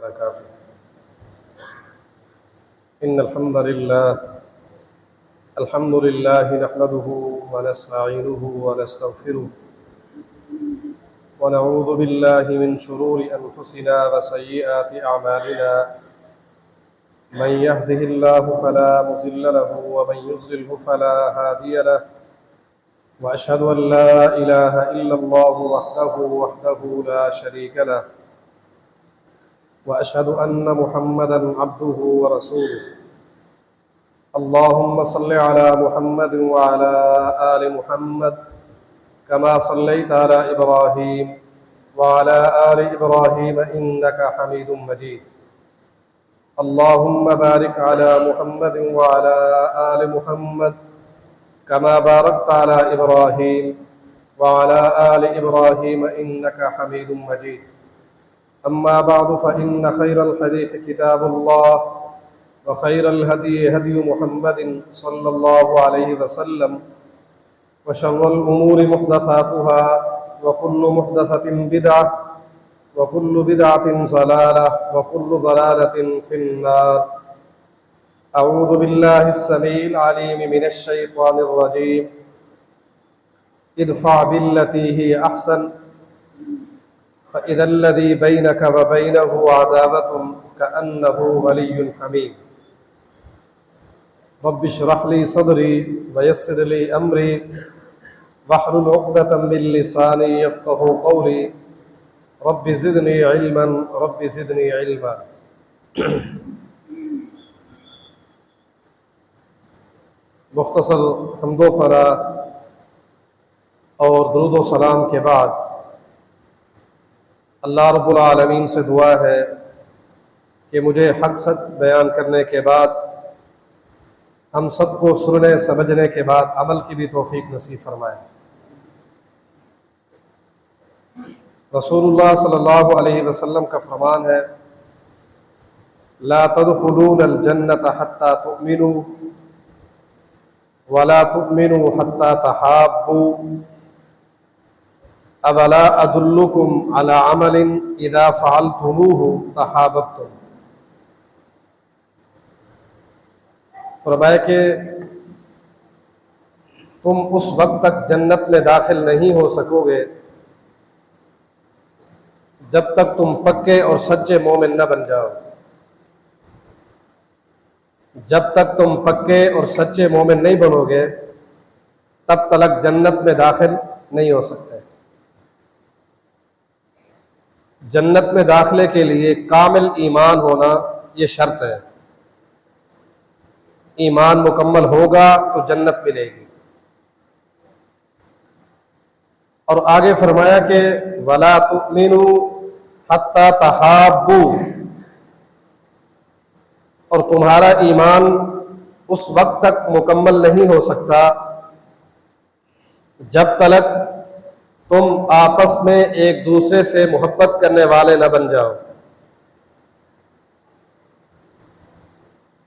وبركاته. إن الحمد لله نحمده ونستعينه ونستغفره ونعوذ بالله من شرور أنفسنا وسيئات أعمالنا. من يهده الله فلا مضل له ومن يضلله فلا هادي له. وأشهد أن لا إله إلا الله وحده لا شريك له. وأشهد أن محمدًا عبده ورسوله. اللهم صل على محمد وعلى آل محمد كما صليت على إبراهيم وعلى آل إبراهيم إنك حميد مجيد. اللهم بارك على محمد وعلى آل محمد كما باركت على إبراهيم وعلى آل إبراهيم إنك حميد مجيد. أما بعد فإن خير الحديث كتاب الله وخير الهدي هدي محمد صلى الله عليه وسلم وشر الأمور محدثاتها وكل محدثة بدعة وكل بدعة ضلالة وكل ضلالة في النار. أعوذ بالله السميع العليم من الشيطان الرجيم. ادفع بالتي هي أحسن فإذا الذي بينك وبينه عداوة كأنه ولي حميم. رب اشرح لي صدري ويسر لي أمري واحلل عقدة من لساني يفقهوا قولي. رب زدني علما رب زدني علما. مختصر حمد و ثنا اور درود و سلام کے بعد اللہ رب العالمین سے دعا ہے کہ مجھے حق سچ بیان کرنے کے بعد ہم سب کو سننے سمجھنے کے بعد عمل کی بھی توفیق نصیب فرمائے. رسول اللہ صلی اللہ علیہ وسلم کا فرمان ہے لا تدخلون الجنة حتى تؤمنوا ولا تؤمنوا حتى تحابوا اولا ادلکم علی عمل اذا فعلتموه تحاببتم. فرمایا کہ تم اس وقت تک جنت میں داخل نہیں ہو سکو گے جب تک تم پکے اور سچے مومن نہ بن جاؤ. جب تک تم پکے اور سچے مومن نہیں بنو گے تب تک جنت میں داخل نہیں ہو سکتے. جنت میں داخلے کے لیے کامل ایمان ہونا یہ شرط ہے. ایمان مکمل ہوگا تو جنت ملے گی. اور آگے فرمایا کہ وَلَا تُؤْمِنُوا حَتَّى تَحَابُّوا، اور تمہارا ایمان اس وقت تک مکمل نہیں ہو سکتا جب تک تم آپس میں ایک دوسرے سے محبت کرنے والے نہ بن جاؤ.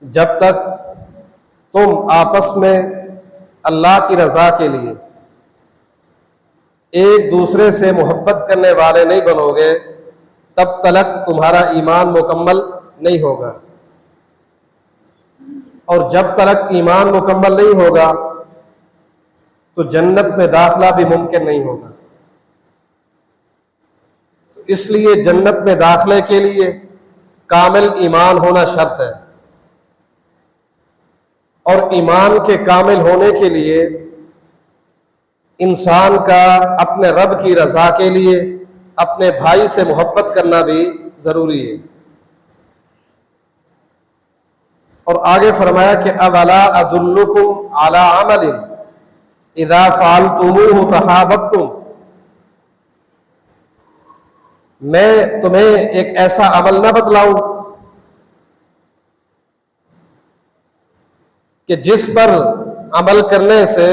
جب تک تم آپس میں اللہ کی رضا کے لیے ایک دوسرے سے محبت کرنے والے نہیں بنو گے تب تک تمہارا ایمان مکمل نہیں ہوگا. اور جب تک ایمان مکمل نہیں ہوگا تو جنت میں داخلہ بھی ممکن نہیں ہوگا. اس لیے جنت میں داخلے کے لیے کامل ایمان ہونا شرط ہے. اور ایمان کے کامل ہونے کے لیے انسان کا اپنے رب کی رضا کے لیے اپنے بھائی سے محبت کرنا بھی ضروری ہے. اور آگے فرمایا کہ اولا ادلکم علی عمل اذا فعلتموه تحاببتم، میں تمہیں ایک ایسا عمل نہ بتلاؤں کہ جس پر عمل کرنے سے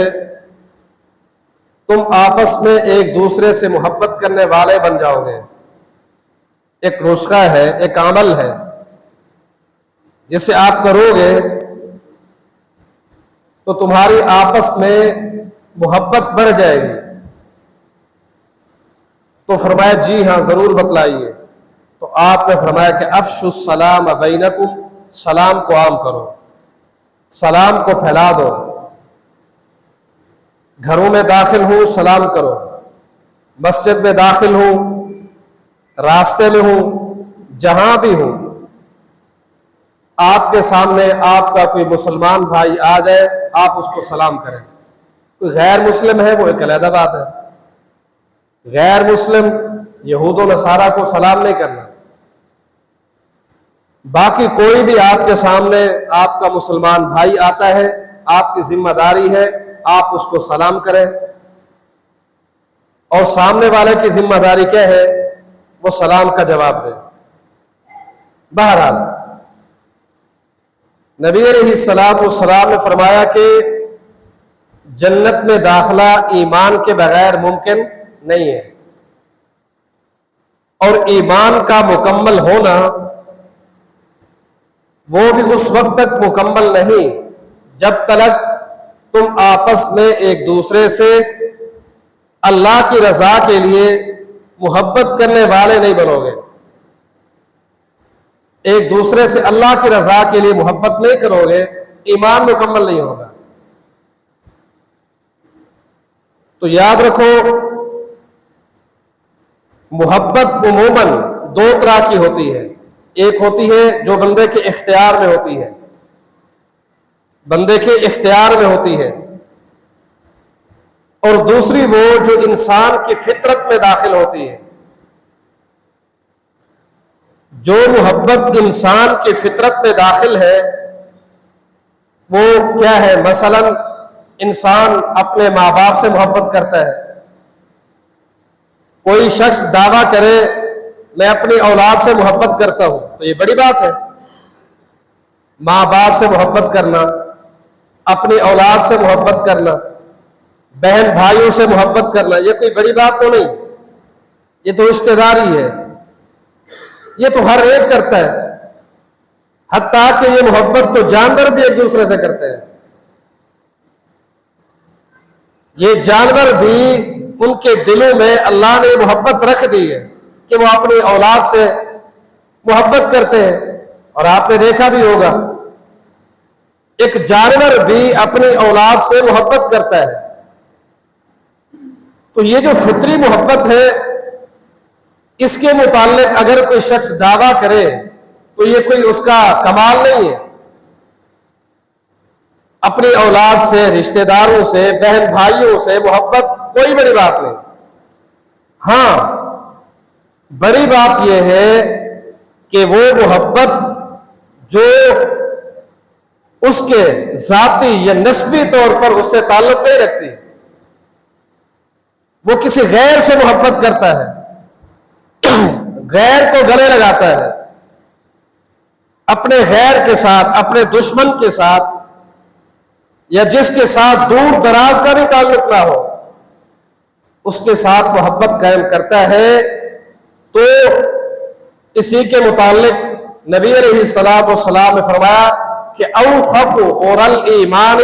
تم آپس میں ایک دوسرے سے محبت کرنے والے بن جاؤ گے. ایک نسخہ ہے، ایک عمل ہے جسے آپ کرو گے تو تمہاری آپس میں محبت بڑھ جائے گی. تو فرمایا جی ہاں ضرور بتلائیے. تو آپ نے فرمایا کہ افشوا السلام بینکم، سلام کو عام کرو، سلام کو پھیلا دو، گھروں میں داخل ہوں سلام کرو، مسجد میں داخل ہوں، راستے میں ہوں، جہاں بھی ہوں، آپ کے سامنے آپ کا کوئی مسلمان بھائی آ جائے آپ اس کو سلام کریں۔ کوئی غیر مسلم ہے وہ ایک علیحدہ بات ہے، غیر مسلم یہود و نصارہ کو سلام نہیں کرنا، باقی کوئی بھی آپ کے سامنے آپ کا مسلمان بھائی آتا ہے، آپ کی ذمہ داری ہے آپ اس کو سلام کریں، اور سامنے والے کی ذمہ داری کیا ہے؟ وہ سلام کا جواب دے۔ بہرحال نبی علیہ الصلوۃ والسلام نے فرمایا کہ جنت میں داخلہ ایمان کے بغیر ممکن نہیں ہے، اور ایمان کا مکمل ہونا وہ بھی اس وقت تک مکمل نہیں جب تک تم آپس میں ایک دوسرے سے اللہ کی رضا کے لیے محبت کرنے والے نہیں بنو گے، ایک دوسرے سے اللہ کی رضا کے لیے محبت نہیں کرو گے، ایمان مکمل نہیں ہوگا۔ تو یاد رکھو محبت عموماً دو طرح کی ہوتی ہے، ایک ہوتی ہے جو بندے کے اختیار میں ہوتی ہے، بندے کے اختیار میں ہوتی ہے، اور دوسری وہ جو انسان کی فطرت میں داخل ہوتی ہے۔ جو محبت انسان کی فطرت میں داخل ہے وہ کیا ہے؟ مثلا انسان اپنے ماں باپ سے محبت کرتا ہے، کوئی شخص دعویٰ کرے میں اپنی اولاد سے محبت کرتا ہوں تو یہ بڑی بات ہے، ماں باپ سے محبت کرنا، اپنی اولاد سے محبت کرنا، بہن بھائیوں سے محبت کرنا، یہ کوئی بڑی بات تو نہیں، یہ تو رشتہ داری ہے، یہ تو ہر ایک کرتا ہے، حتیٰ کہ یہ محبت تو جانور بھی ایک دوسرے سے کرتے ہیں، یہ جانور بھی ان کے دلوں میں اللہ نے محبت رکھ دی ہے کہ وہ اپنی اولاد سے محبت کرتے ہیں، اور آپ نے دیکھا بھی ہوگا ایک جانور بھی اپنی اولاد سے محبت کرتا ہے۔ تو یہ جو فطری محبت ہے اس کے متعلق اگر کوئی شخص دعویٰ کرے تو یہ کوئی اس کا کمال نہیں ہے، اپنی اولاد سے، رشتہ داروں سے، بہن بھائیوں سے محبت کوئی بڑی بات نہیں۔ ہاں بڑی بات یہ ہے کہ وہ محبت جو اس کے ذاتی یا نسبی طور پر اس سے تعلق نہیں رکھتی، وہ کسی غیر سے محبت کرتا ہے، غیر کو گلے لگاتا ہے، اپنے غیر کے ساتھ، اپنے دشمن کے ساتھ، یا جس کے ساتھ دور دراز کا بھی تعلق نہ ہو اس کے ساتھ محبت قائم کرتا ہے، تو اسی کے متعلق نبی علیہ الصلوۃ والسلام نے فرمایا کہ اوثق اور الایمان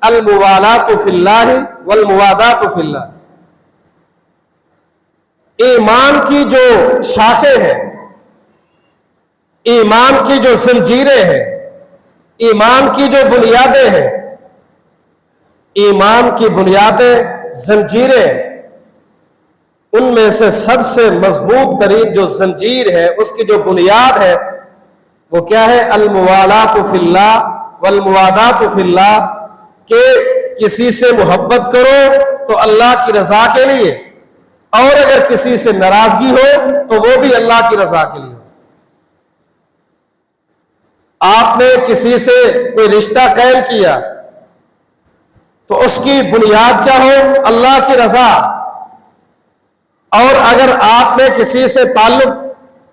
الموالات فی اللہ والموادات فی اللہ، ایمان کی جو شاخیں ہیں، ایمان کی جو زنجیریں ہیں، ایمان کی جو بنیادیں ہیں، ایمان کی بنیادیں، زنجیریں، ان میں سے سب سے مضبوط ترین جو زنجیر ہے، اس کی جو بنیاد ہے وہ کیا ہے؟ الموالات فی اللہ والموادات فی اللہ، کہ کسی سے محبت کرو تو اللہ کی رضا کے لیے، اور اگر کسی سے ناراضگی ہو تو وہ بھی اللہ کی رضا کے لیے۔ آپ نے کسی سے کوئی رشتہ قائم کیا تو اس کی بنیاد کیا ہو؟ اللہ کی رضا، اور اگر آپ نے کسی سے تعلق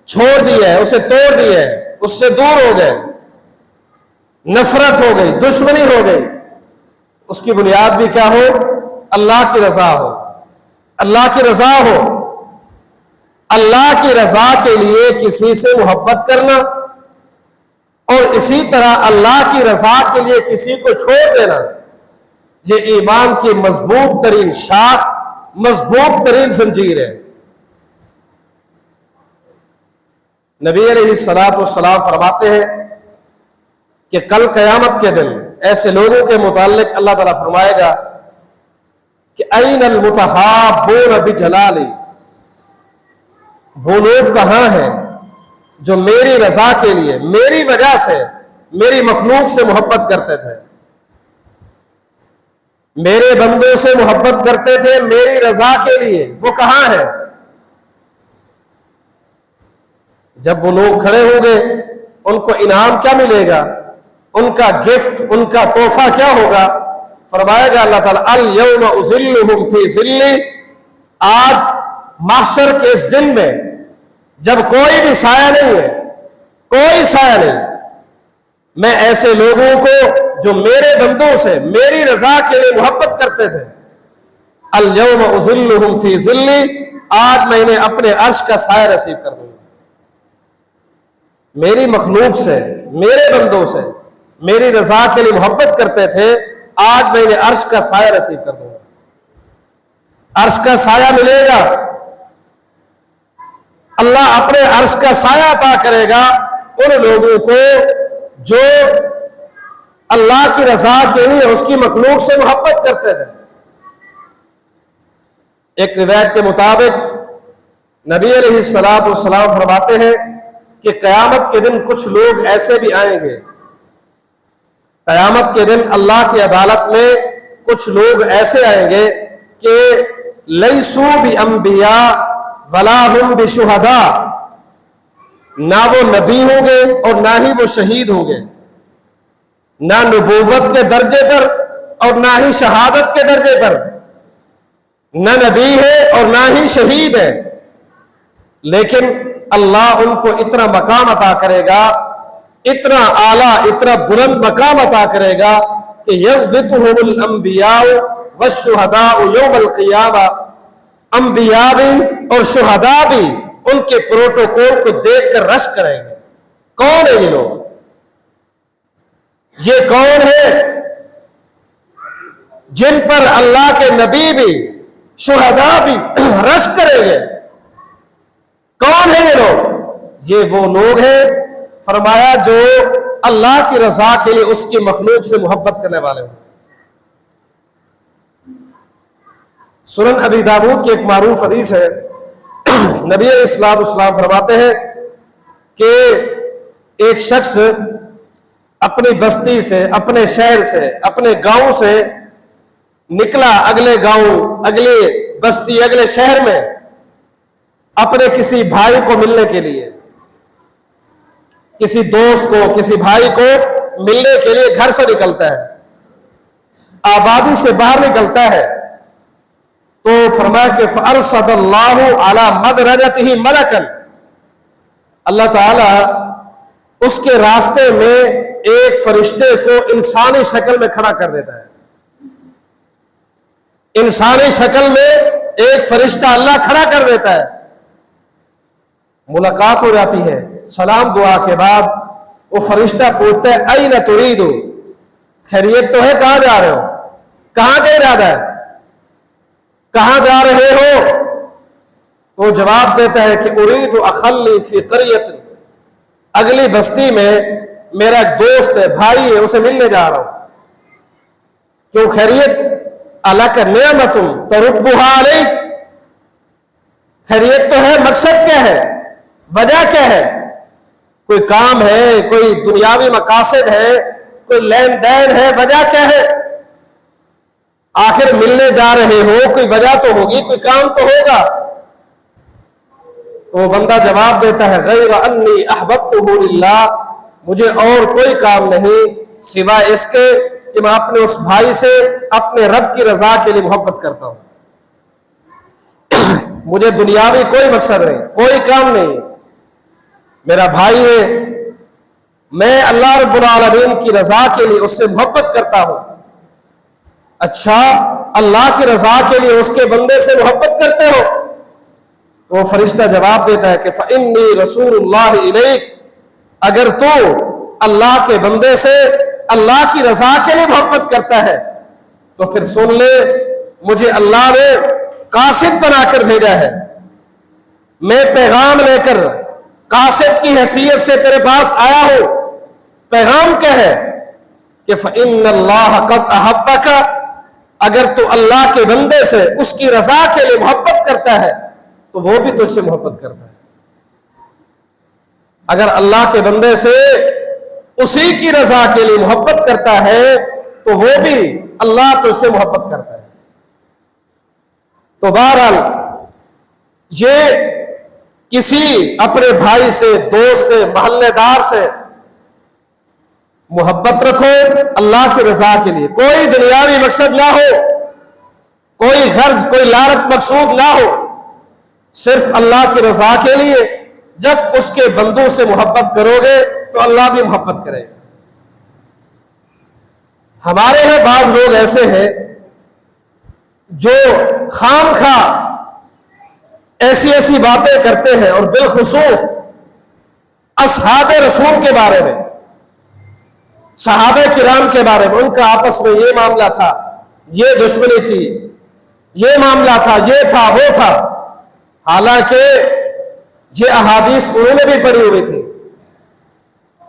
چھوڑ دیا ہے، اسے توڑ دیا ہے، اس سے دور ہو گئے، نفرت ہو گئی، دشمنی ہو گئی، اس کی بنیاد بھی کیا ہو؟ اللہ کی رضا ہو، اللہ کی رضا ہو۔ اللہ کی رضا کے لیے کسی سے محبت کرنا اور اسی طرح اللہ کی رضا کے لیے کسی کو چھوڑ دینا، یہ ایمان کی مضبوط ترین شاخ، مضبوط ترین زنجیر ہے۔ نبی علیہ الصلوۃ والسلام فرماتے ہیں کہ کل قیامت کے دن ایسے لوگوں کے متعلق اللہ تعالیٰ فرمائے گا کہ این المتحابون بجلالی، وہ لوگ کہاں ہیں جو میری رضا کے لیے، میری وجہ سے، میری مخلوق سے محبت کرتے تھے، میرے بندوں سے محبت کرتے تھے میری رضا کے لیے، وہ کہاں ہیں؟ جب وہ لوگ کھڑے ہوں گے ان کو انعام کیا ملے گا، ان کا گفٹ، ان کا تحفہ کیا ہوگا؟ فرمائے گا اللہ تعالیٰ الیوم اظلہم فی ظلی، آج محشر کے اس دن میں جب کوئی بھی سایہ نہیں ہے، کوئی سایہ نہیں، میں ایسے لوگوں کو جو میرے بندوں سے میری رضا کے لیے محبت کرتے تھے، الیوم اظلہم فی ظلی، آج میں انہیں اپنے عرش کا سایہ نصیب کر دوں گا۔ میری مخلوق سے، میرے بندوں سے میری رضا کے لیے محبت کرتے تھے، آج میں انہیں عرش کا سایہ نصیب کر دوں گا۔ عرش کا سایہ ملے گا، اللہ اپنے عرش کا سایہ عطا کرے گا ان لوگوں کو جو اللہ کی رضا کے لیے اس کی مخلوق سے محبت کرتے تھے۔ ایک روایت کے مطابق نبی علیہ الصلوۃ والسلام فرماتے ہیں کہ قیامت کے دن کچھ لوگ ایسے بھی آئیں گے، قیامت کے دن اللہ کی عدالت میں کچھ لوگ ایسے آئیں گے کہ لیسوا بانبیاء ولا ہم بشہداء، نہ وہ نبی ہوں گے اور نہ ہی وہ شہید ہوں گے، نہ نبوت کے درجے پر اور نہ ہی شہادت کے درجے پر، نہ نبی ہے اور نہ ہی شہید ہے، لیکن اللہ ان کو اتنا مقام عطا کرے گا، اتنا اعلیٰ، اتنا بلند مقام عطا کرے گا کہ یغبطہم الانبیاء والشہداء یوم القیامہ، انبیاء بھی اور شہداء بھی ان کے پروٹوکول کو دیکھ کر رشک کریں گے۔ کون ہے یہ لوگ؟ یہ کون ہے جن پر اللہ کے نبی بھی شہداء بھی رشک کریں گے؟ کون ہے یہ لوگ؟ یہ وہ لوگ ہیں فرمایا جو اللہ کی رضا کے لیے اس کی مخلوق سے محبت کرنے والے ہوں۔ سنن ابی داؤد کی ایک معروف حدیث ہے، نبی علیہ الصلوۃ والسلام فرماتے ہیں کہ ایک شخص اپنی بستی سے، اپنے شہر سے، اپنے گاؤں سے نکلا اگلے گاؤں، اگلے بستی، اگلے شہر میں اپنے کسی بھائی کو ملنے کے لیے، کسی دوست کو، کسی بھائی کو ملنے کے لیے گھر سے نکلتا ہے، آبادی سے باہر نکلتا ہے، تو فرمایا کہ فَأَرْصَدَ اللَّهُ عَلَى مَدْرَجَتِهِ مَلَكًا، اللہ تعالی اس کے راستے میں ایک فرشتے کو انسانی شکل میں کھڑا کر دیتا ہے۔ انسانی شکل میں ایک فرشتہ اللہ کھڑا کر دیتا ہے، ملاقات ہو جاتی ہے، سلام دعا کے بعد وہ فرشتہ پوچھتا ہے اَيْنَ تُرِيدُ، خیریت تو ہے، کہاں جا رہے ہو؟ کہاں کا ارادہ ہے؟ کہاں جا رہے ہو؟ تو جواب دیتا ہے کہ اريد اخلی فی قریۃ، اگلی بستی میں میرا ایک دوست ہے، بھائی ہے، اسے ملنے جا رہا ہوں۔ کیوں خیریت؟ الک نعمت تربھا علیک، خیریت تو ہے، مقصد کیا ہے، وجہ کیا ہے؟ کوئی کام ہے، کوئی دنیاوی مقاصد ہے، کوئی لین دین ہے، وجہ کیا ہے؟ آخر ملنے جا رہے ہو، کوئی وجہ تو ہوگی، کوئی کام تو ہوگا۔ تو وہ بندہ جواب دیتا ہے غیر انی احببتہ للہ، مجھے اور کوئی کام نہیں سوائے اس کے کہ میں اپنے اس بھائی سے اپنے رب کی رضا کے لیے محبت کرتا ہوں۔ مجھے دنیاوی کوئی مقصد نہیں، کوئی کام نہیں، میرا بھائی ہے، میں اللہ رب العالمین کی رضا کے لیے اس سے محبت کرتا ہوں۔ اچھا، اللہ کی رضا کے لیے اس کے بندے سے محبت کرتے ہو؟ وہ فرشتہ جواب دیتا ہے کہ فَإِنِّي رَسُولُ اللَّهِ إِلَيْكَ، اگر تو اللہ کے بندے سے اللہ کی رضا کے لیے محبت کرتا ہے تو پھر سن لے، مجھے اللہ نے قاصد بنا کر بھیجا ہے، میں پیغام لے کر قاصد کی حیثیت سے تیرے پاس آیا ہوں، پیغام کیا ہے کہ فَإِنَّ اللَّهَ قَدْ أَحَبَّكَ، اگر تو اللہ کے بندے سے اس کی رضا کے لیے محبت کرتا ہے تو وہ بھی تجھ سے محبت کرتا ہے۔ اگر اللہ کے بندے سے اسی کی رضا کے لیے محبت کرتا ہے تو وہ بھی اللہ تجھ سے محبت کرتا ہے۔ تو بہرحال یہ کسی اپنے بھائی سے، دوست سے، محلے دار سے محبت رکھو اللہ کی رضا کے لیے، کوئی دنیاوی مقصد نہ ہو، کوئی غرض، کوئی لالچ مقصود نہ ہو، صرف اللہ کی رضا کے لیے۔ جب اس کے بندوں سے محبت کرو گے تو اللہ بھی محبت کرے گا۔ ہمارے یہاں بعض لوگ ایسے ہیں جو خام خواہ ایسی ایسی باتیں کرتے ہیں، اور بالخصوص اصحاب رسول کے بارے میں، صحابہ کرام کے بارے میں، ان کا آپس میں یہ معاملہ تھا، یہ دشمنی تھی، یہ معاملہ تھا، یہ تھا، وہ تھا، حالانکہ یہ احادیث انہوں نے بھی پڑھی ہوئی تھی،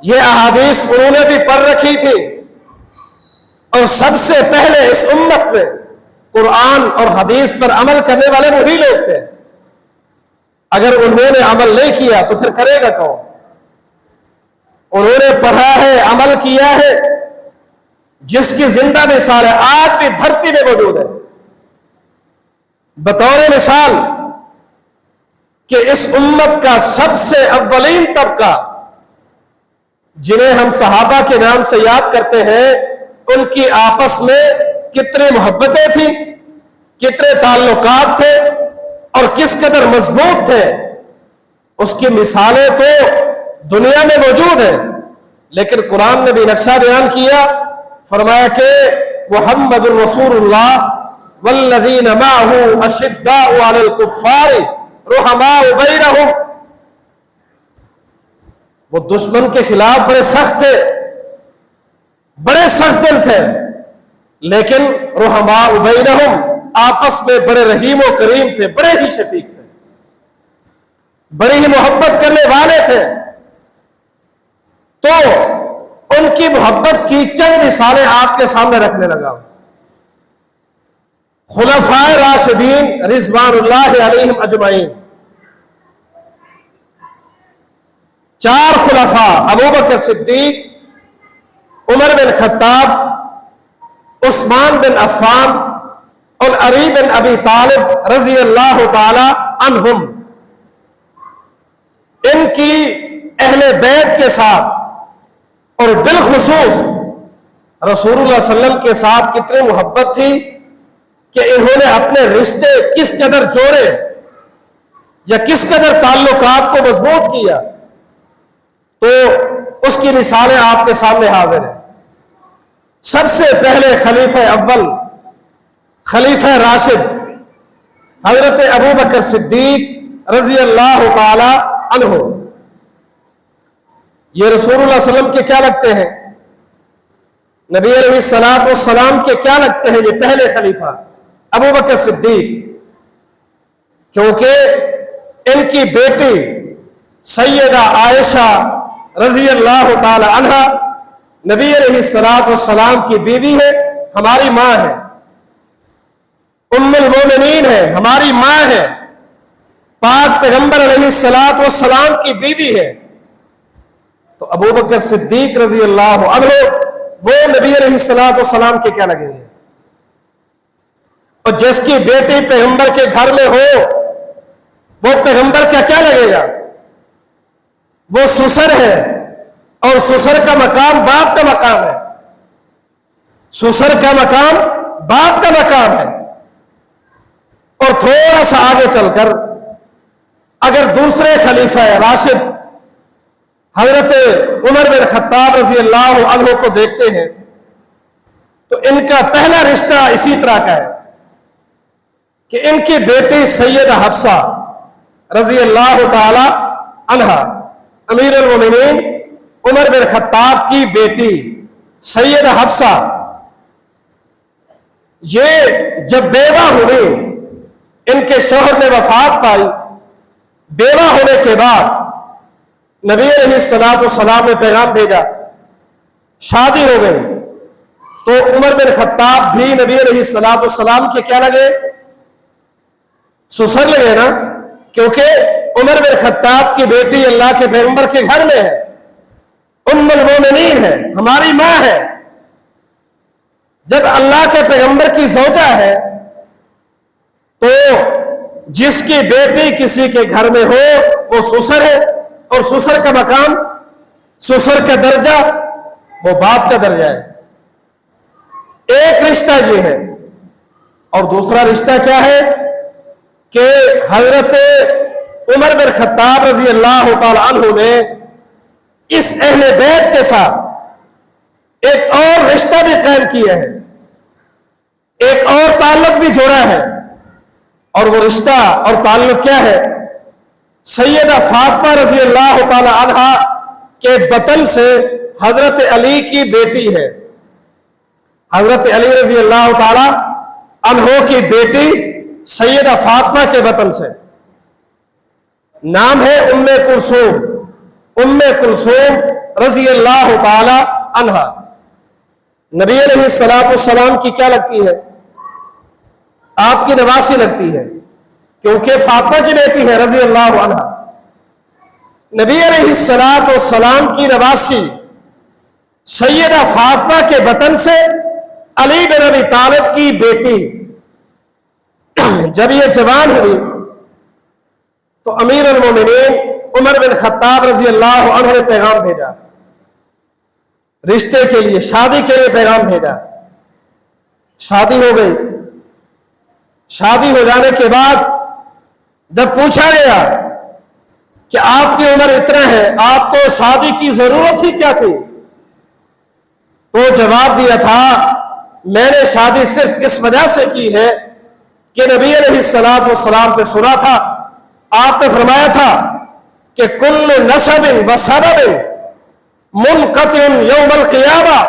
یہ احادیث انہوں نے بھی پڑھ رکھی تھی، اور سب سے پہلے اس امت میں قرآن اور حدیث پر عمل کرنے والے وہی لوگ تھے۔ اگر انہوں نے عمل نہیں کیا تو پھر کرے گا کون؟ انہوں نے پڑھا ہے، عمل کیا ہے، جس کی زندہ مثال ہے، آج بھی دھرتی میں موجود ہے۔ بطور مثال کہ اس امت کا سب سے اولین طبقہ جنہیں ہم صحابہ کے نام سے یاد کرتے ہیں، ان کی آپس میں کتنی محبتیں تھیں، کتنے تعلقات تھے، اور کس قدر مضبوط تھے، اس کی مثالیں تو دنیا میں موجود ہیں۔ لیکن قرآن نے بھی نقشہ بیان کیا، فرمایا کہ محمد الرسول اللہ والذین معہ اشداء علی الکفار رحماء بینہم، وہ دشمن کے خلاف بڑے سخت تھے، بڑے سخت دل تھے، لیکن رحماء بینہم، آپس میں بڑے رحیم و کریم تھے، بڑے ہی شفیق تھے، بڑی ہی محبت کرنے والے تھے۔ تو ان کی محبت کی چند مثالیں آپ کے سامنے رکھنے لگا۔ خلفائے راشدین رضوان اللہ علیہم اجمعین، 4 خلفاء، ابوبکر صدیق، عمر بن خطاب، عثمان بن عفان اور علی بن ابی طالب رضی اللہ تعالی عنہم، ان کی اہل بیت کے ساتھ اور بالخصوص رسول اللہ صلی اللہ علیہ وسلم کے ساتھ کتنی محبت تھی کہ انہوں نے اپنے رشتے کس قدر جوڑے یا کس قدر تعلقات کو مضبوط کیا، تو اس کی مثالیں آپ کے سامنے حاضر ہیں۔ سب سے پہلے خلیفہ اول، خلیفہ راشد حضرت ابوبکر صدیق رضی اللہ تعالی عنہ، یہ رسول اللہ صلی اللہ علیہ وسلم کے کیا لگتے ہیں؟ نبی علیہ الصلوۃ والسلام کے کیا لگتے ہیں؟ یہ پہلے خلیفہ ابوبکر صدیق، کیونکہ ان کی بیٹی سیدہ عائشہ رضی اللہ تعالی عنہا نبی علیہ الصلوۃ والسلام کی بیوی ہے، ہماری ماں ہے، ام المومنین ہے، ہماری ماں ہے، پاک پیغمبر علیہ الصلوۃ والسلام کی بیوی ہے۔ تو ابوبکر صدیق رضی اللہ عنہ وہ نبی علیہ الصلوۃ والسلام کے کیا لگیں گے؟ اور جس کی بیٹی پیغمبر کے گھر میں ہو وہ پیغمبر کا کیا لگے گا؟ وہ سسر ہے، اور سسر کا مقام باپ کا مقام ہے، سسر کا مقام باپ کا مقام ہے۔ اور تھوڑا سا آگے چل کر اگر دوسرے خلیفہ راشد حضرت عمر بن خطاب رضی اللہ عنہ کو دیکھتے ہیں تو ان کا پہلا رشتہ اسی طرح کا ہے کہ ان کی بیٹی سیدہ حفصہ رضی اللہ تعالی عنہا، امیر المومنین عمر بن خطاب کی بیٹی سیدہ حفصہ، یہ جب بیوہ ہوئی، ان کے شوہر نے وفات پائی، بیوہ ہونے کے بعد نبی علیہ السلام نے پیغام بھیجا، شادی ہو گئی، تو عمر بن خطاب بھی نبی علیہ السلام کے کیا لگے؟ سسر لگے نا، کیونکہ عمر بن خطاب کی بیٹی اللہ کے پیغمبر کے گھر میں ہے، ام المومنین ہے، ہماری ماں ہے۔ جب اللہ کے پیغمبر کی زوجہ ہے تو جس کی بیٹی کسی کے گھر میں ہو وہ سسر ہے، اور سسر کا مقام، سسر کا درجہ وہ باپ کا درجہ ہے۔ ایک رشتہ یہ ہے، اور دوسرا رشتہ کیا ہے کہ حضرت عمر بن خطاب رضی اللہ تعالی عنہ نے اس اہل بیت کے ساتھ ایک اور رشتہ بھی قائم کیا ہے، ایک اور تعلق بھی جوڑا ہے، اور وہ رشتہ اور تعلق کیا ہے؟ سیدہ فاطمہ رضی اللہ تعالی عنہا کے بطن سے حضرت علی کی بیٹی ہے، حضرت علی رضی اللہ تعالی عنہ کی بیٹی سیدہ فاطمہ کے بطن سے، نام ہے ام کلثوم رضی اللہ تعالی عنہا۔ نبی علیہ السلام کی کیا لگتی ہے؟ آپ کی نواسی لگتی ہے، کیونکہ فاطمہ کی بیٹی ہے رضی اللہ عنہا۔ نبی علیہ السلام کی نواسی سیدہ فاطمہ کے بطن سے علی بن ابی طالب کی بیٹی جب یہ جوان ہوئی تو امیر المومنین عمر بن خطاب رضی اللہ عنہ نے پیغام بھیجا، رشتے کے لیے، شادی کے لیے پیغام بھیجا۔ شادی ہو گئی، شادی ہو جانے کے بعد جب پوچھا گیا کہ آپ کی عمر اتنا ہے، آپ کو شادی کی ضرورت ہی کیا تھی، تو جواب دیا تھا میں نے شادی صرف اس وجہ سے کی ہے کہ نبی علیہ السلام سے سنا تھا، آپ نے فرمایا تھا کہ کل نسب و سبب منقطع یوم القیامہ،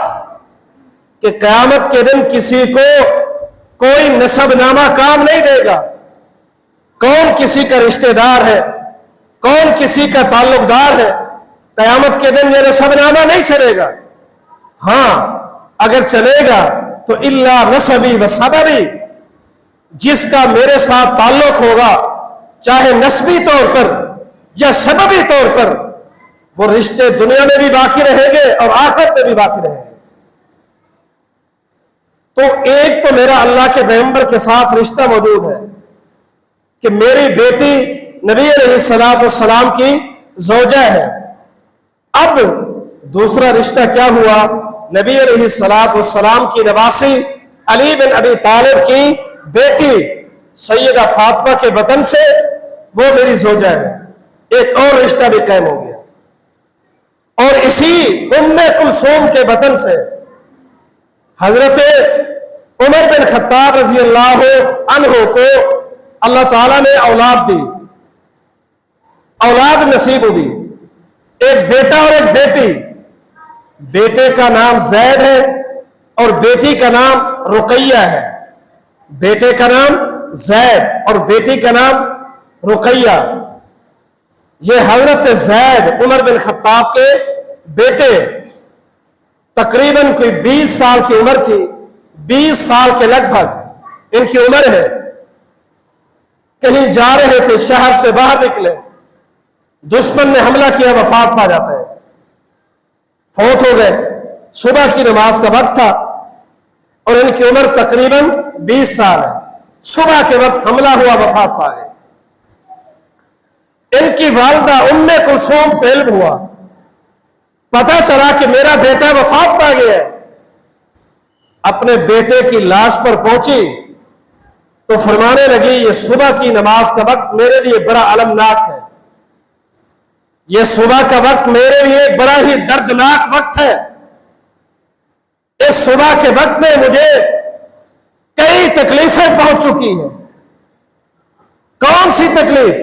کہ قیامت کے دن کسی کو کوئی نسب نامہ کام نہیں دے گا، کون کسی کا رشتہ دار ہے، کون کسی کا تعلق دار ہے، قیامت کے دن یہ نسب نامہ نہیں چلے گا۔ ہاں اگر چلے گا تو الا نسبی و سببی، جس کا میرے ساتھ تعلق ہوگا چاہے نسبی طور پر یا سببی طور پر، وہ رشتے دنیا میں بھی باقی رہیں گے اور آخرت میں بھی باقی رہیں گے۔ تو ایک تو میرا اللہ کے پیغمبر کے ساتھ رشتہ موجود ہے کہ میری بیٹی نبی علیہ السلام کی زوجہ ہے۔ اب دوسرا رشتہ کیا ہوا؟ نبی علیہ السلام کی نواسی علی بن ابی طالب کی بیٹی سیدہ فاطمہ کے بطن سے وہ میری زوجہ ہے، ایک اور رشتہ بھی قائم ہو گیا۔ اور اسی ام کلثوم کے بطن سے حضرت عمر بن خطاب رضی اللہ عنہ کو اللہ تعالیٰ نے اولاد دی، اولاد نصیب ہوئی، ایک بیٹا اور ایک بیٹی۔ بیٹے کا نام زید ہے اور بیٹی کا نام رقیہ ہے، بیٹے کا نام زید اور بیٹی کا نام رقیہ۔ یہ حضرت زید عمر بن خطاب کے بیٹے، تقریباً کوئی 20 سال کی عمر تھی، 20 سال کے لگ بھگ ان کی عمر ہے۔ کہیں جا رہے تھے، شہر سے باہر نکلے، دشمن نے حملہ کیا، وفات پا جاتا ہے، فوت ہو گئے۔ صبح کی نماز کا وقت تھا اور ان کی عمر تقریباً 20 سال ہے، صبح کے وقت حملہ ہوا، وفات پا گئے۔ ان کی والدہ ام کلثوم کو علم ہوا، پتہ چلا کہ میرا بیٹا وفات پا گیا ہے۔ اپنے بیٹے کی لاش پر پہنچی تو فرمانے لگی یہ صبح کی نماز کا وقت میرے لیے بڑا المناک ہے، یہ صبح کا وقت میرے لیے بڑا ہی دردناک وقت ہے۔ اس صبح کے وقت میں مجھے کئی تکلیفیں پہنچ چکی ہیں۔ کون سی تکلیف؟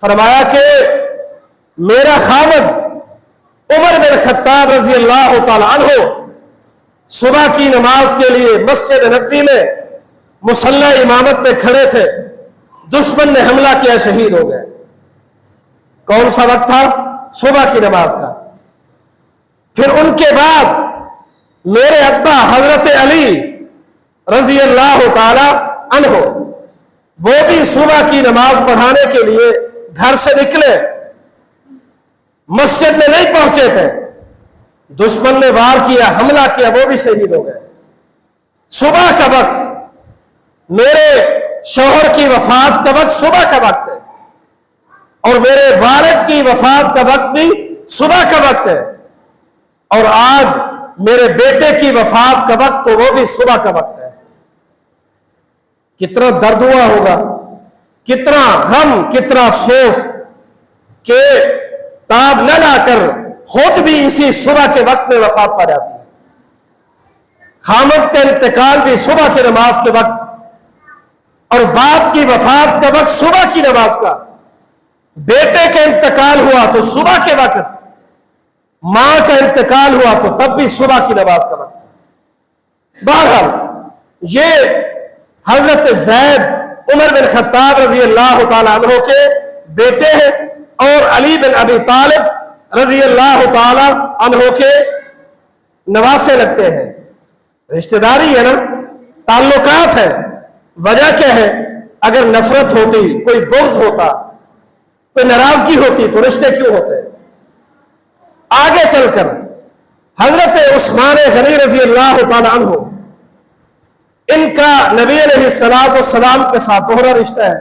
فرمایا کہ میرا خاوند عمر بن خطاب رضی اللہ تعالی عنہ صبح کی نماز کے لیے مسجد نبوی میں مصلی امامت میں کھڑے تھے، دشمن نے حملہ کیا، شہید ہو گئے۔ کون سا وقت تھا؟ صبح کی نماز کا۔ پھر ان کے بعد میرے ابا حضرت علی رضی اللہ تعالی عنہ وہ بھی صبح کی نماز پڑھانے کے لیے گھر سے نکلے، مسجد میں نہیں پہنچے تھے، دشمن نے وار کیا، حملہ کیا، وہ بھی شہید ہو گئے۔ صبح کا وقت، میرے شوہر کی وفات کا وقت صبح کا وقت ہے، اور میرے والد کی وفات کا وقت بھی صبح کا وقت ہے، اور آج میرے بیٹے کی وفات کا وقت تو وہ بھی صبح کا وقت ہے۔ کتنا درد ہوا ہوگا، کتنا غم، کتنا افسوس کہ تاب نہ لا کر خود بھی اسی صبح کے وقت میں وفات پا جاتی ہے۔ خامد کا انتقال بھی صبح کی نماز کے وقت، اور باپ کی وفات کا وقت صبح کی نماز کا، بیٹے کا انتقال ہوا تو صبح کے وقت، ماں کا انتقال ہوا تو تب بھی صبح کی نماز کا وقت ہے۔ بہرحال یہ حضرت زید عمر بن خطاب رضی اللہ تعالی عنہ کے بیٹے ہیں، اور علی بن ابی طالب رضی اللہ تعالی عنہ کے نواسے لگتے ہیں۔ رشتہ داری ہے نا، تعلقات ہے۔ وجہ کیا ہے؟ اگر نفرت ہوتی، کوئی بغض ہوتا، کوئی ناراضگی ہوتی تو رشتے کیوں ہوتے؟ آگے چل کر حضرت عثمان غنی رضی اللہ تعالی عنہ، ان کا نبی علیہ السلام کے ساتھ دوہرا رشتہ ہے۔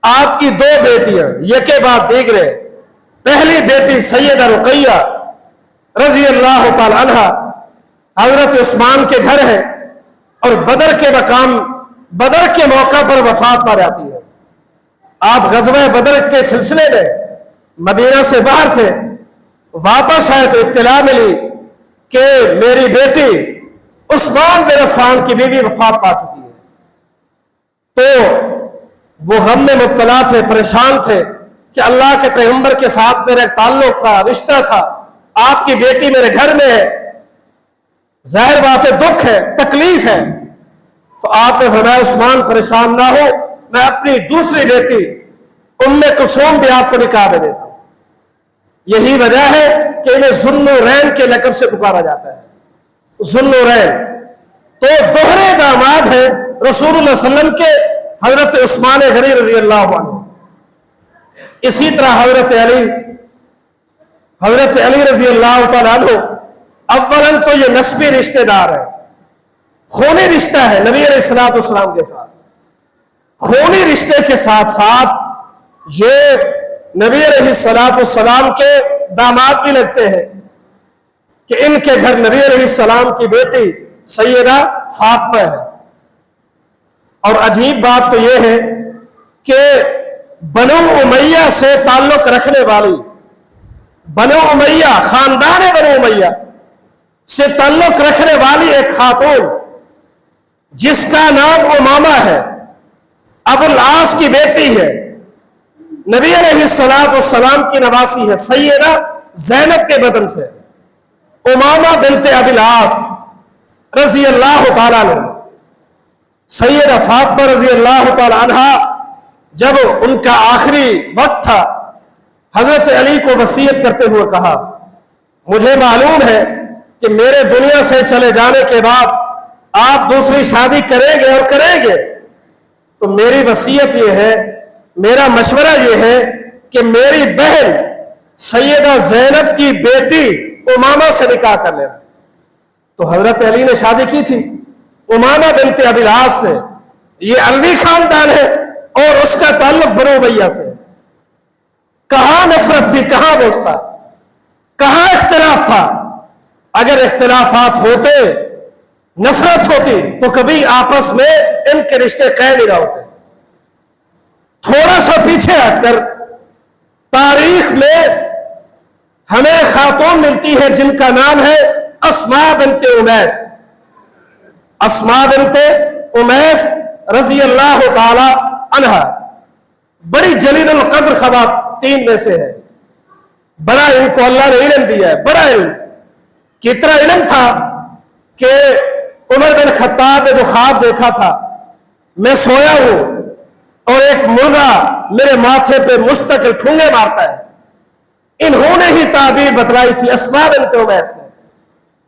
آپ کی دو بیٹیاں یکے بعد دیگرے، پہلی بیٹی سیدہ رقیہ رضی اللہ تعالی عنہ حضرت عثمان کے گھر ہے، اور بدر کے موقع پر وفات پا جاتی ہے۔ آپ غزوہ بدر کے سلسلے میں مدینہ سے باہر تھے، واپس آئے تو اطلاع ملی کہ میری بیٹی عثمان بن عفان کی بیوی وفات پا چکی ہے۔ تو وہ غم میں مبتلا تھے، پریشان تھے کہ اللہ کے پیغمبر کے ساتھ میرا ایک تعلق تھا، رشتہ تھا، آپ کی بیٹی میرے گھر میں ہے، ظاہر بات ہے دکھ ہے، تکلیف ہے۔ تو آپ نے فرمایا عثمان پریشان نہ ہو، میں اپنی دوسری بیٹی ام کلثوم بھی آپ کو نکاح میں دیتا ہوں۔ یہی وجہ ہے کہ انہیں ذوالنورین کے لقب سے پکارا جاتا ہے۔ ذوالنورین تو دوہرے داماد ہے رسول اللہ صلی اللہ علیہ وسلم کے، حضرت عثمان غنی رضی اللہ عنہ۔ اسی طرح حضرت علی رضی اللہ تعالیٰ عنہ، اولاً تو یہ نسبی رشتہ دار ہے، خونی رشتہ ہے نبی علیہ السلام کے ساتھ۔ خونی رشتے کے ساتھ ساتھ یہ نبی علیہ السلام کے داماد بھی لگتے ہیں کہ ان کے گھر نبی علیہ السلام کی بیٹی سیدہ فاطمہ ہے۔ اور عجیب بات تو یہ ہے کہ بنو امیہ سے تعلق رکھنے والی، بنو امیہ، خاندان بنو امیہ سے تعلق رکھنے والی ایک خاتون جس کا نام امامہ ہے، ابو العاص کی بیٹی ہے، نبی علیہ السلام کی نواسی ہے، سیدہ زینب کے بدن سے، امامہ بنت ابی العاص رضی اللہ تعالیٰ عنہ۔ سیدہ فاطمہ رضی اللہ تعالیٰ عنہ جب ان کا آخری وقت تھا، حضرت علی کو وصیت کرتے ہوئے کہا، مجھے معلوم ہے کہ میرے دنیا سے چلے جانے کے بعد آپ دوسری شادی کریں گے اور کریں گے، تو میری وصیت یہ ہے، میرا مشورہ یہ ہے کہ میری بہن سیدہ زینب کی بیٹی امامہ سے نکاح کر لینا۔ تو حضرت علی نے شادی کی تھی امامہ بنت ابی العاص سے، یہ علوی خاندان ہے اور اس کا تعلق بنو امیہ سے۔ کہاں نفرت تھی، کہاں بغض تھا، کہاں اختلاف تھا؟ اگر اختلافات ہوتے، نفرت ہوتی تو کبھی آپس میں ان کے رشتے قائم ہی نہ ہوتے۔ تھوڑا سا پیچھے ہٹ کر تاریخ میں ہمیں خاتون ملتی ہے جن کا نام ہے اسماء بنت امیس۔ اسماء بنت امیس رضی اللہ تعالی عنہ بڑی جلیل القدر خواتین میں سے ہے۔ بڑا ان کو اللہ نے علم دیا ہے، بڑا علم۔ کتنا علم تھا کہ عمر بن خطاب نے جو خواب دیکھا تھا، میں سویا ہوں اور ایک مرغا میرے ماتھے پہ مستقل ٹھونگے مارتا ہے، انہوں نے ہی تعبیر بتلائی تھی اسماء بنت امیس نے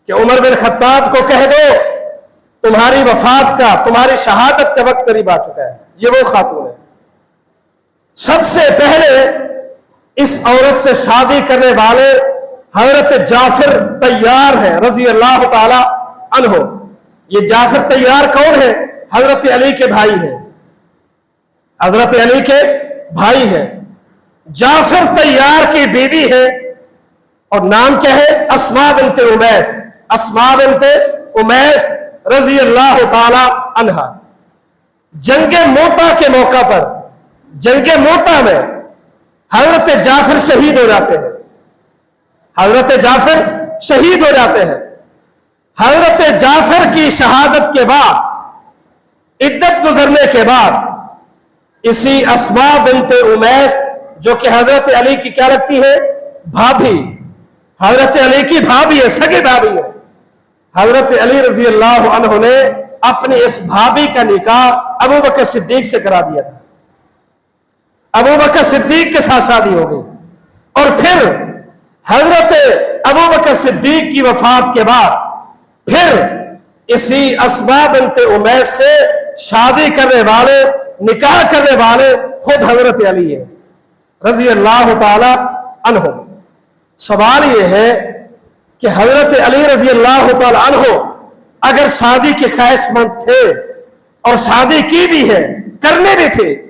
کہ عمر بن خطاب کو کہہ دو تمہاری وفات کا، تمہاری شہادت کا وقت قریب آ چکا ہے۔ یہ وہ خاتون ہے، سب سے پہلے اس عورت سے شادی کرنے والے حضرت جعفر طیار ہیں رضی اللہ تعالی عنہ۔ یہ جعفر طیار کون ہے؟ حضرت علی کے بھائی ہیں، حضرت علی کے بھائی ہیں۔ جعفر طیار کی بیوی ہے اور نام کیا ہے؟ اسماء بنت امیس، اسماء بنت امیس رضی اللہ تعالی عنہا۔ جنگ موتا کے موقع پر، جنگ موتا میں حضرت جعفر شہید ہو جاتے ہیں، حضرت جعفر شہید ہو جاتے ہیں۔ حضرت جعفر کی شہادت کے بعد، عدت گزرنے کے بعد، اسی اسماء بنت امیس جو کہ حضرت علی کی کیا لگتی ہے؟ بھابھی، حضرت علی کی بھابھی ہے، سگی بھابھی ہے۔ حضرت علی رضی اللہ عنہ نے اپنی اس بھابھی کا نکاح ابو بکر صدیق سے کرا دیا تھا، ابو بکر صدیق کے ساتھ شادی ہو گئی۔ اور پھر حضرت ابو بکر صدیق کی وفات کے بعد پھر اسی اسماء بنت امیس سے شادی کرنے والے، نکاح کرنے والے خود حضرت علی ہے رضی اللہ تعالی عنہ۔ سوال یہ ہے کہ حضرت علی رضی اللہ تعالی عنہ اگر شادی کے خواہش مند تھے اور شادی کی بھی ہے، کرنے بھی تھے،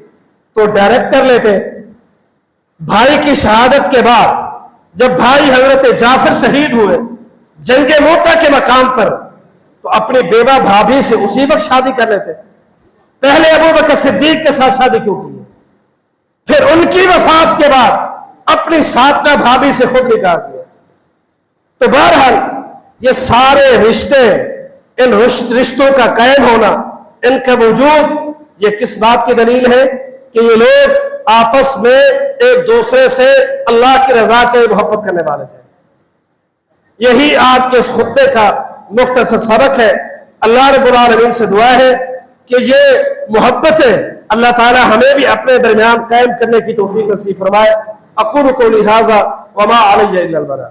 تو ڈائریکٹ کر لیتے۔ بھائی کی شہادت کے بعد جب بھائی حضرت جعفر شہید ہوئے جنگ موتا کے مقام پر، تو اپنی بیوہ بھابھی سے اسی وقت شادی کر لیتے۔ پہلے ابو بکر صدیق کے ساتھ شادی کیوں کی ہے؟ پھر ان کی وفات کے بعد اپنی ساتنہ بھابھی سے خود نکاح کیا۔ تو بہرحال یہ سارے رشتے، ان رشتوں کا قائم ہونا، ان کا وجود، یہ کس بات کی دلیل ہے؟ کہ یہ لوگ آپس میں ایک دوسرے سے اللہ کی رضا کے محبت کرنے والے تھے۔ یہی آج کے اس خطبے کا مختصر سبق ہے۔ اللہ رب العالمین سے دعا ہے کہ یہ محبتیں اللہ تعالی ہمیں بھی اپنے درمیان قائم کرنے کی توفیق نصیب فرمائے۔ اقول قولی ھذا وما علی الا البلاغ۔